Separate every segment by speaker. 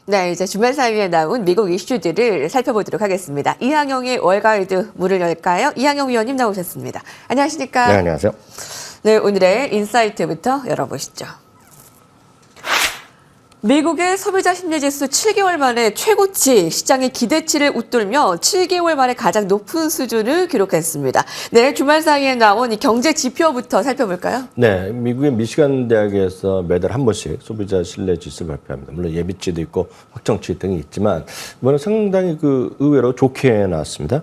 Speaker 1: 네, 이제 주말 사이에 나온 미국 이슈들을 살펴보도록 하겠습니다. 이항영의 월가이드 문을 열까요? 이항영 위원님 나오셨습니다. 안녕하십니까?
Speaker 2: 네, 안녕하세요.
Speaker 1: 네, 오늘의 인사이트부터 열어보시죠. 미국의 소비자 심리지수 7개월 만에 최고치, 시장의 기대치를 웃돌며 7개월 만에 가장 높은 수준을 기록했습니다. 네, 주말 사이에 나온 이 경제 지표부터 살펴볼까요?
Speaker 2: 네, 미국의 미시간 대학에서 매달 한 번씩 소비자 신뢰 지수를 발표합니다. 물론 예비치도 있고 확정치 등이 있지만 이번에 상당히 의외로 좋게 나왔습니다.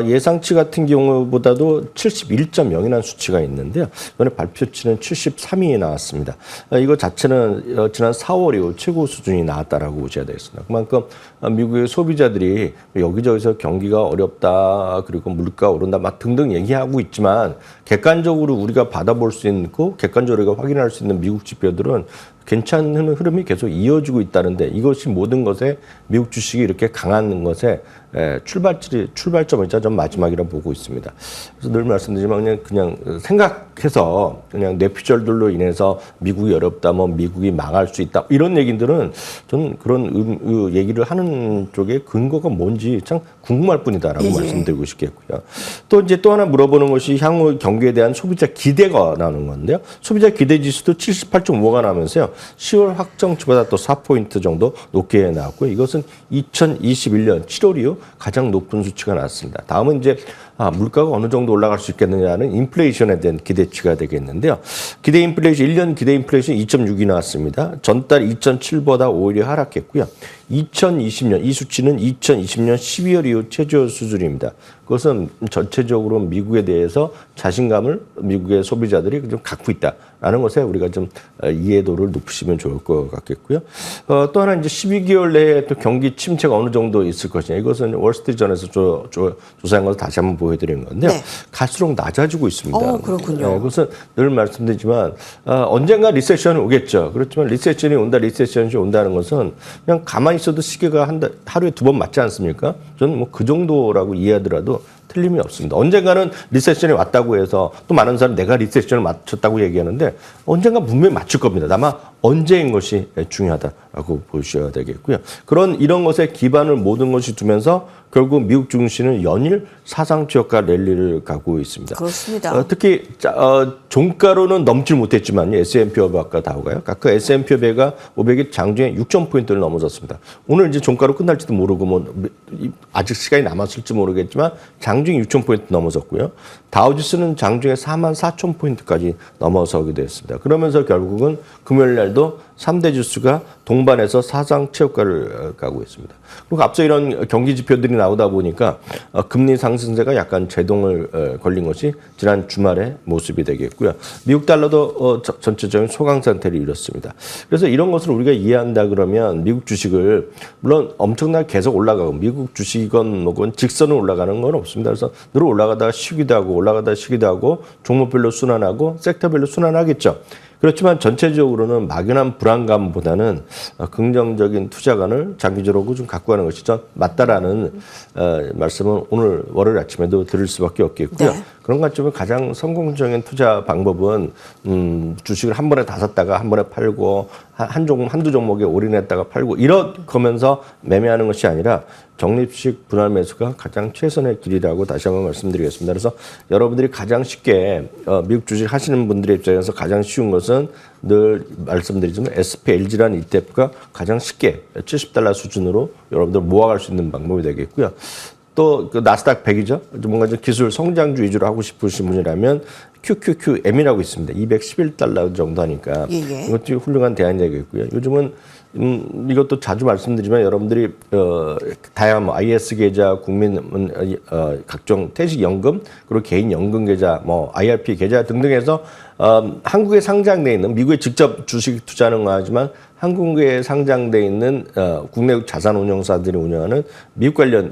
Speaker 2: 예상치 같은 경우보다도 71.0이라는 수치가 있는데요. 이번에 발표치는 73이 나왔습니다. 이거 자체는 지난 4월 이후 최고 수준이 나왔다라고 보셔야 되겠습니다. 그만큼 미국의 소비자들이 여기저기서 경기가 어렵다, 그리고 물가 오른다, 막 등등 얘기하고 있지만 객관적으로 우리가 받아볼 수 있고 객관적으로 우리가 확인할 수 있는 미국 지표들은 괜찮은 흐름이 계속 이어지고 있다는데 이것이 모든 것에 미국 주식이 이렇게 강한 것에 출발점이자 좀 마지막이라고 보고 있습니다. 그래서 늘 말씀드리지만 그냥 생각해서 그냥 뇌피셜들로 인해서 미국이 어렵다, 뭐 미국이 망할 수 있다 이런 얘기들은 저는 그런 얘기를 하는 쪽에 근거가 뭔지 참 궁금할 뿐이다라고 말씀드리고 싶겠고요. 또 하나 물어보는 것이 향후 경기에 대한 소비자 기대가 나오는 건데요. 소비자 기대 지수도 78.5가 나오면서요. 10월 확정치보다 또 4포인트 정도 높게 나왔고요. 이것은 2021년 7월 이후 가장 높은 수치가 나왔습니다. 다음은 이제 물가가 어느 정도 올라갈 수 있겠느냐는 인플레이션에 대한 기대치가 되겠는데요. 기대 인플레이션, 1년 기대 인플레이션 2.6이 나왔습니다. 전달 2.7보다 오히려 하락했고요. 2020년, 이 수치는 2020년 12월 이후 최저 수준입니다. 그것은 전체적으로 미국에 대해서 자신감을 미국의 소비자들이 좀 갖고 있다라는 것에 우리가 좀 이해도를 높이시면 좋을 것 같겠고요. 또 하나 이제 12개월 내에 또 경기 침체가 어느 정도 있을 것이냐. 이것은 월스트리트전에서 조사한 것을 다시 한번 보여드리는 건데요. 네. 갈수록 낮아지고 있습니다.
Speaker 1: 그렇군요.
Speaker 2: 네, 그것은 늘 말씀드리지만 언젠가 리세션이 오겠죠. 그렇지만 리세션이 온다는 것은 그냥 가만히 있어도 시계가 하루에 2번 맞지 않습니까? 저는 뭐 그 정도라고 이해하더라도 틀림이 없습니다. 언젠가는 리세션이 왔다고 해서 또 많은 사람이 내가 리세션을 맞췄다고 얘기하는데 언젠가 분명히 맞출 겁니다. 다만 언제인 것이 중요하다라고 보셔야 되겠고요. 이런 것에 기반을 모든 것이 두면서 결국 미국 증시는 연일 사상 최저가 랠리를 가고 있습니다.
Speaker 1: 그렇습니다.
Speaker 2: 특히 종가로는 넘질 못했지만 S&P 500과 다우가요. 각각 S&P 500이 장중에 6,000포인트를 넘어섰습니다. 오늘 이제 종가로 끝날지도 모르고 뭐 아직 시간이 남았을지 모르겠지만 장중에 6,000포인트 넘어섰고요. 다우지수는 장중에 44,000포인트까지 넘어서게 됐습니다. 그러면서 결국은 금요일 날도 3대 지수가 동반해서 사상 최저가를 가고 있습니다. 그리고 앞서 이런 경기 지표들이 나오다 보니까 금리 상승세가 약간 제동을 걸린 것이 지난 주말의 모습이 되겠고요. 미국 달러도 전체적인 소강 상태를 이뤘습니다. 그래서 이런 것을 우리가 이해한다 그러면 미국 주식을 물론 엄청나게 계속 올라가고 미국 주식은 뭐건 직선으로 올라가는 건 없습니다. 그래서 늘 올라가다가 쉬기도 하고 종목별로 순환하고 섹터별로 순환하겠죠. 그렇지만 전체적으로는 막연한 불안감보다는 긍정적인 투자관을 장기적으로 좀 갖고 가는 것이 좀 맞다라는 말씀은 오늘 월요일 아침에도 드릴 수밖에 없겠고요. 네. 그런 관점은 가장 성공적인 투자 방법은 주식을 한 번에 다 샀다가 한 번에 팔고 한두 종목에 올인했다가 팔고 이러면서 매매하는 것이 아니라 적립식 분할 매수가 가장 최선의 길이라고 다시 한번 말씀드리겠습니다. 그래서 여러분들이 가장 쉽게 미국 주식 하시는 분들의 입장에서 가장 쉬운 것은 늘 말씀드리지만 SPLG라는 ETF가 가장 쉽게 $70 수준으로 여러분들 모아갈 수 있는 방법이 되겠고요. 또 나스닥 100이죠. 뭔가 좀 기술 성장주 위주로 하고 싶으신 분이라면 QQQM이라고 있습니다. $211 정도 하니까 이것도 훌륭한 대안이 되겠고요. 요즘은 이것도 자주 말씀드리지만 여러분들이 다양한 IS 계좌, 국민 각종 퇴직연금, 그리고 개인 연금 계좌, IRP 계좌 등등해서 한국에 상장돼 있는 미국에 직접 주식 투자하는 거 하지만 한국에 상장돼 있는 국내 자산운용사들이 운영하는 미국 관련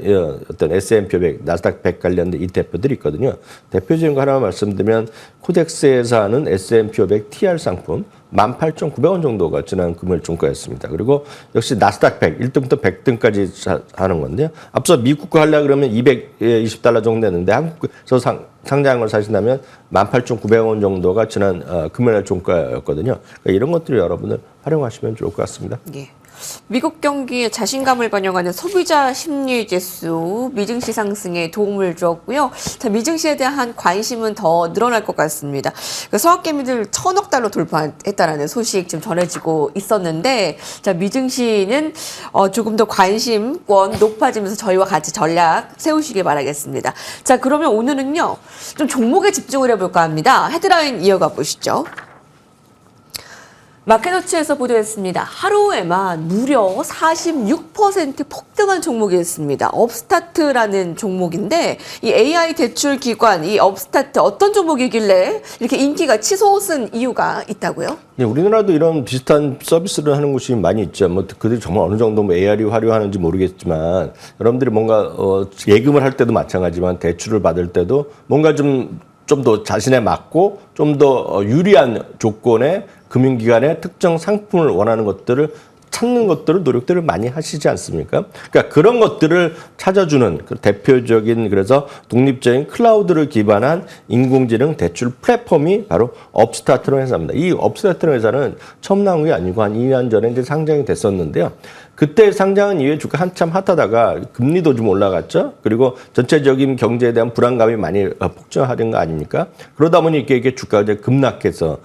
Speaker 2: 어떤 S&P 500, 나스닥 100 관련된 ETF들이 있거든요. 대표적인 거 하나 말씀드리면 코덱스에서 하는 S&P 500 TR 상품 18,900원 정도가 지난 금요일 종가였습니다. 그리고 역시 나스닥 100, 1등부터 100등까지 하는 건데요. 앞서 미국 거 하려고 그러면 $220 정도 되는데 한국에서 상장한 걸 사신다면 18,900원 정도가 지난 금요일 종가였거든요. 그러니까 이런 것들을 여러분들 활용하시면 좋을 것 같습니다.
Speaker 1: 예. 미국 경기에 자신감을 반영하는 소비자 심리 지수 미증시 상승에 도움을 주었고요. 자, 미증시에 대한 관심은 더 늘어날 것 같습니다. 그 서학개미들 1,000억 달러 돌파했다라는 소식 지금 전해지고 있었는데, 자, 미증시는 조금 더 관심권 높아지면서 저희와 같이 전략 세우시길 바라겠습니다. 자, 그러면 오늘은요, 좀 종목에 집중을 해볼까 합니다. 헤드라인 이어가 보시죠. 마켓워치에서 보도했습니다. 하루에만 무려 46% 폭등한 종목이 있습니다. 업스타트라는 종목인데 이 AI 대출 기관 이 업스타트 어떤 종목이길래 이렇게 인기가 치솟은 이유가 있다고요?
Speaker 2: 네, 우리나라도 이런 비슷한 서비스를 하는 곳이 많이 있죠. 뭐 그들이 정말 어느 정도 뭐 AR이 활용하는지 모르겠지만 여러분들이 뭔가 예금을 할 때도 마찬가지지만 대출을 받을 때도 뭔가 좀 더 자신에 맞고 좀 더 유리한 조건의 금융기관의 특정 상품을 원하는 것들을 찾는 것들을 노력들을 많이 하시지 않습니까? 그러니까 그런 것들을 찾아주는 그 대표적인 그래서 독립적인 클라우드를 기반한 인공지능 대출 플랫폼이 바로 업스타트라는 회사입니다. 이 업스타트라는 회사는 처음 나온 게 아니고 한 2년 전에 이제 상장이 됐었는데요. 그때 상장한 이후에 주가 한참 핫하다가 금리도 좀 올라갔죠. 그리고 전체적인 경제에 대한 불안감이 많이 폭증하는 거 아닙니까? 그러다 보니 이게 주가가 이제 급락해서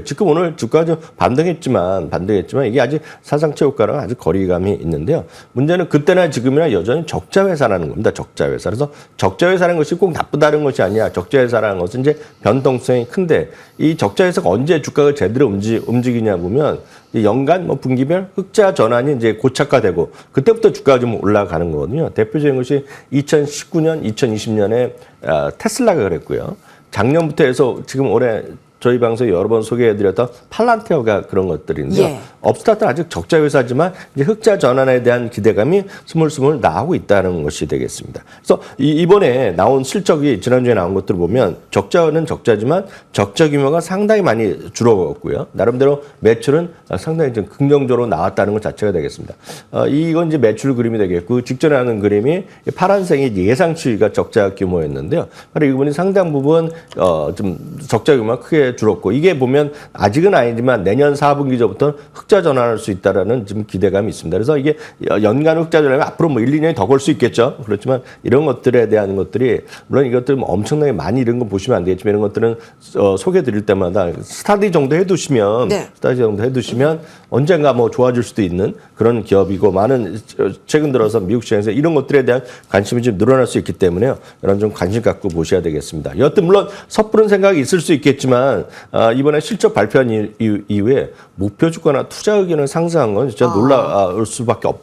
Speaker 2: 지금 오늘 주가가 좀 반등했지만 이게 아직 사상 최고가랑 아주 거리감이 있는데요. 문제는 그때나 지금이나 여전히 적자 회사라는 겁니다. 적자 회사. 그래서 적자 회사라는 것이 꼭 나쁘다는 것이 아니야. 적자 회사라는 것은 이제 변동성이 큰데 이 적자 회사가 언제 주가가 제대로 움직이냐 보면 연간 뭐 분기별 흑자 전환이 이제 고착화되고 그때부터 주가가 좀 올라가는 거거든요. 대표적인 것이 2019년, 2020년에 테슬라가 그랬고요. 작년부터 해서 지금 올해 저희 방송에 여러 번 소개해드렸던 팔란티어가 그런 것들인데요.
Speaker 1: 예.
Speaker 2: 업스타트는 아직 적자 회사지만 이제 흑자 전환에 대한 기대감이 스물스물 나오고 있다는 것이 되겠습니다. 그래서 이번에 나온 실적이 지난주에 나온 것들을 보면 적자는 적자지만 적자 규모가 상당히 많이 줄어들었고요. 나름대로 매출은 상당히 좀 긍정적으로 나왔다는 것 자체가 되겠습니다. 이건 이제 매출 그림이 되겠고 직전에 하는 그림이 파란색이 예상치가 적자 규모였는데요. 바로 이 부분이 상당 부분 좀 적자 규모가 크게 줄었고 이게 보면 아직은 아니지만 내년 4분기부터 흑자 전환할 수 있다라는 좀 기대감이 있습니다. 그래서 이게 연간 흑자 전환하면 앞으로 뭐 1, 2년이 더 걸 수 있겠죠. 그렇지만 이런 것들에 대한 것들이 물론 이것들 뭐 엄청나게 많이 이런 거 보시면 안 되겠지만 이런 것들은 소개 드릴 때마다 스타디 정도 해두시면 언젠가 뭐 좋아질 수도 있는 그런 기업이고 많은 최근 들어서 미국 시장에서 이런 것들에 대한 관심이 좀 늘어날 수 있기 때문에요. 여러분 좀 관심 갖고 보셔야 되겠습니다. 여하튼 물론 섣부른 생각이 있을 수 있겠지만 이번에 실적 발표한 이후에 목표 주가나 투자 의견을 상승한 건 진짜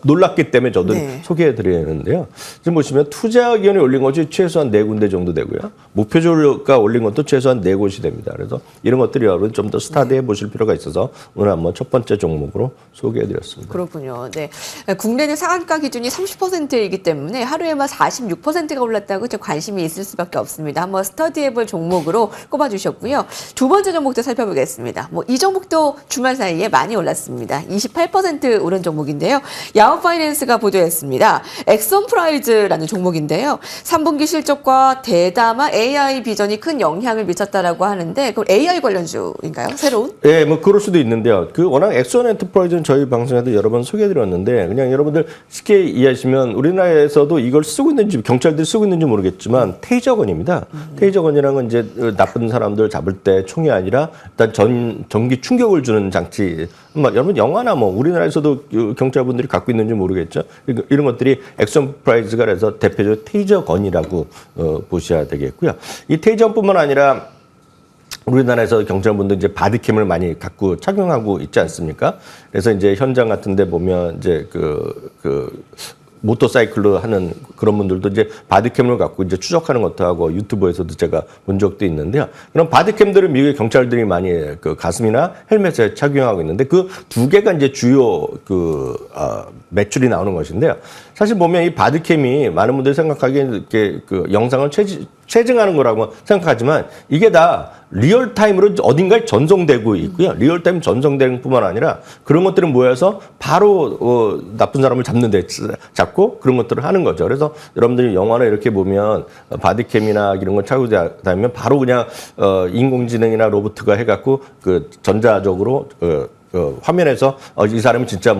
Speaker 2: 놀랐기 때문에 저도 소개해 드리는데요. 지금 보시면 투자 의견이 올린 것이 최소한 4군데 정도 되고요. 목표 주가 올린 것도 최소한 4곳이 됩니다. 그래서 이런 것들이 여러분 좀 더 스타디해 보실 필요가 있어서 오늘 한번 첫 번째 종목으로 소개해 드렸습니다.
Speaker 1: 그렇군요. 네. 국내는 상한가 기준이 30%이기 때문에 하루에만 46%가 올랐다고 좀 관심이 있을 수밖에 없습니다. 한번 스터디해 볼 종목으로 꼽아 주셨고요. 두 번째 종목도 살펴보겠습니다. 뭐 이 종목도 주말 사이에 많이 올랐습니다. 28% 오른 종목인데요. 야후파이낸스가 보도했습니다. 엑선프라이즈라는 종목인데요. 3분기 실적과 대담한 AI 비전이 큰 영향을 미쳤다라고 하는데 그럼 AI 관련주인가요? 새로운?
Speaker 2: 네, 뭐 그럴 수도 있는데요. 워낙 엑선 엔터프라이즈는 저희 방송에도 여러 번 소개해드렸는데 그냥 여러분들 쉽게 이해하시면 우리나라에서도 이걸 쓰고 있는지 경찰들이 쓰고 있는지 모르겠지만 테이저건입니다. 테이저건이라는 건 이제 나쁜 사람들 잡을 때 총이 아니라 일단 전기 충격을 주는 장치. 여러분 영화나 뭐 우리나라에서도 경찰분들이 갖고 있는지 모르겠죠. 이런 것들이 엑선프라이즈가 그래서 대표적 테이저건이라고 보셔야 되겠고요. 이 테이저건뿐만 아니라 우리나라에서 경찰분들 이제 바디캠을 많이 갖고 착용하고 있지 않습니까? 그래서 이제 현장 같은 데 보면 이제 모터사이클로 하는 그런 분들도 이제 바디캠을 갖고 이제 추적하는 것도 하고 유튜브에서도 제가 본 적도 있는데요. 그런 바디캠들을 미국의 경찰들이 많이 가슴이나 헬멧에 착용하고 있는데 그 두 개가 이제 주요 매출이 나오는 것인데요. 사실 보면 이 바디캠이 많은 분들이 생각하기에는 이렇게 영상을 체증하는 거라고 생각하지만 이게 다 리얼타임으로 어딘가에 전송되고 있고요. 리얼타임 전송되는 뿐만 아니라 그런 것들은 모여서 바로 나쁜 사람을 잡고 그런 것들을 하는 거죠. 그래서 여러분들이 영화나 이렇게 보면 바디캠이나 이런 걸 차고 다니면 바로 그냥 인공지능이나 로봇가 해갖고 전자적으로 화면에서 이 사람이 진짜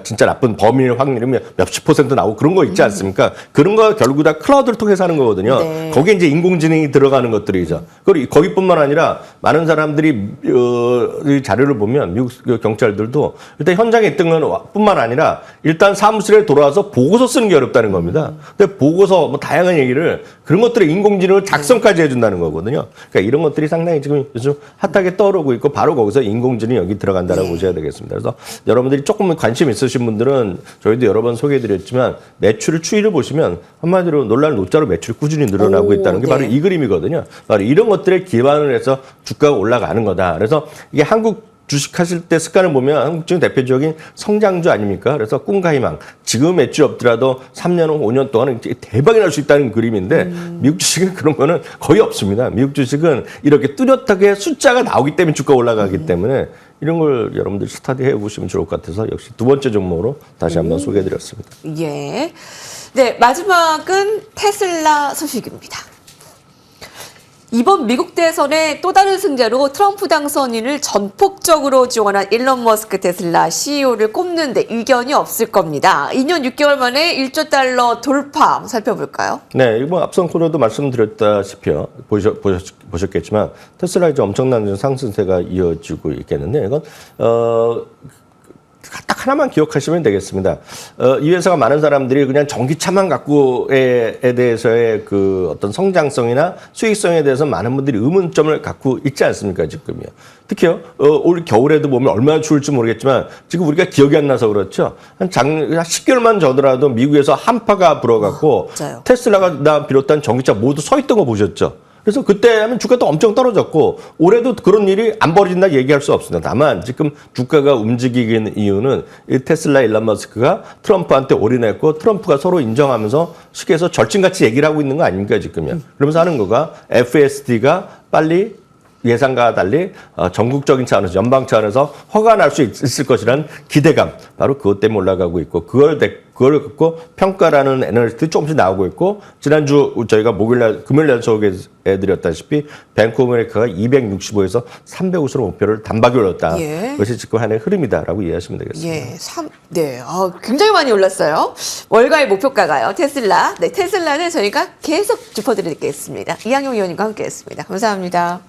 Speaker 2: 진짜 나쁜 범인일 확률이 몇십 % 나오고 그런 거 있지 않습니까? 그런 거 결국 다 클라우드를 통해서 하는 거거든요.
Speaker 1: 네.
Speaker 2: 거기에 이제 인공지능이 들어가는 것들이죠. 그리고 거기뿐만 아니라 많은 사람들이 이 자료를 보면 미국 경찰들도 일단 현장에 있던 건 뿐만 아니라 일단 사무실에 돌아와서 보고서 쓰는 게 어렵다는 겁니다. 근데 보고서 다양한 얘기를 그런 것들을 인공지능을 작성까지 해준다는 거거든요. 그러니까 이런 것들이 상당히 지금 요즘 핫하게 떠오르고 있고 바로 거기서 인공지능이 여기 들어간다라고 보셔야 되겠습니다. 그래서 여러분들이 조금 관심 있으신 분들은 저희도 여러 번 소개해드렸지만 매출 추이를 보시면 한마디로 놀랄 노자로 매출이 꾸준히 늘어나고 있다는 게 바로 이 그림이거든요. 바로 이런 것들에 기반을 해서 주가가 올라가는 거다. 그래서 이게 한국 주식하실 때 습관을 보면 한국 중에 대표적인 성장주 아닙니까? 그래서 꿈과 희망. 지금 매출 없더라도 3년 후 5년 동안은 대박이 날 수 있다는 그림인데 미국 주식은 그런 거는 거의 없습니다. 미국 주식은 이렇게 뚜렷하게 숫자가 나오기 때문에 주가 올라가기 때문에 이런 걸 여러분들 스타디해 보시면 좋을 것 같아서 역시 두 번째 종목으로 다시 한번 소개해드렸습니다.
Speaker 1: 예. 네, 마지막은 테슬라 소식입니다. 이번 미국 대선의 또 다른 승자로 트럼프 당선인을 전폭적으로 지원한 일론 머스크 테슬라 CEO를 꼽는데 이견이 없을 겁니다. 2년 6개월 만에 1조 달러 돌파 한번 살펴볼까요?
Speaker 2: 네, 이번 앞선 코너도 말씀드렸다시피요. 보셨겠지만 테슬라 이제 엄청난 상승세가 이어지고 있겠는데 이건 딱 하나만 기억하시면 되겠습니다. 이 회사가 많은 사람들이 그냥 전기차만 갖고에 대해서의 그 어떤 성장성이나 수익성에 대해서 많은 분들이 의문점을 갖고 있지 않습니까, 지금요. 특히요, 올 겨울에도 보면 얼마나 추울지 모르겠지만 지금 우리가 기억이 안 나서 그렇죠. 한 10개월만 전더라도 미국에서 한파가 불어갖고 테슬라가 비롯한 전기차 모두 서 있던 거 보셨죠? 그래서 그때 하면 주가도 엄청 떨어졌고 올해도 그런 일이 안 벌어진다 얘기할 수 없습니다. 다만 지금 주가가 움직이는 이유는 이 테슬라 일론 머스크가 트럼프한테 올인했고 트럼프가 서로 인정하면서 쉽게 해서 절친같이 얘기를 하고 있는 거 아닙니까 지금요. 그러면서 하는 거가 FSD가 빨리 예상과 달리 전국적인 차원에서 연방 차원에서 허가 날 수 있을 것이라는 기대감 바로 그것 때문에 올라가고 있고 그걸 갖고 평가라는 애널리스트 조금씩 나오고 있고 지난주 저희가 금요일날 소개해드렸다시피 뱅크 오브 아메리카가 265에서 350으로 목표를 단박에 올렸다.
Speaker 1: 예.
Speaker 2: 그것이 지금 하나의 흐름이다라고 이해하시면 되겠습니다.
Speaker 1: 예, 네, 굉장히 많이 올랐어요. 월가의 목표가가요. 테슬라. 네, 테슬라는 저희가 계속 짚어드리겠습니다. 이항용 의원님과 함께했습니다. 감사합니다.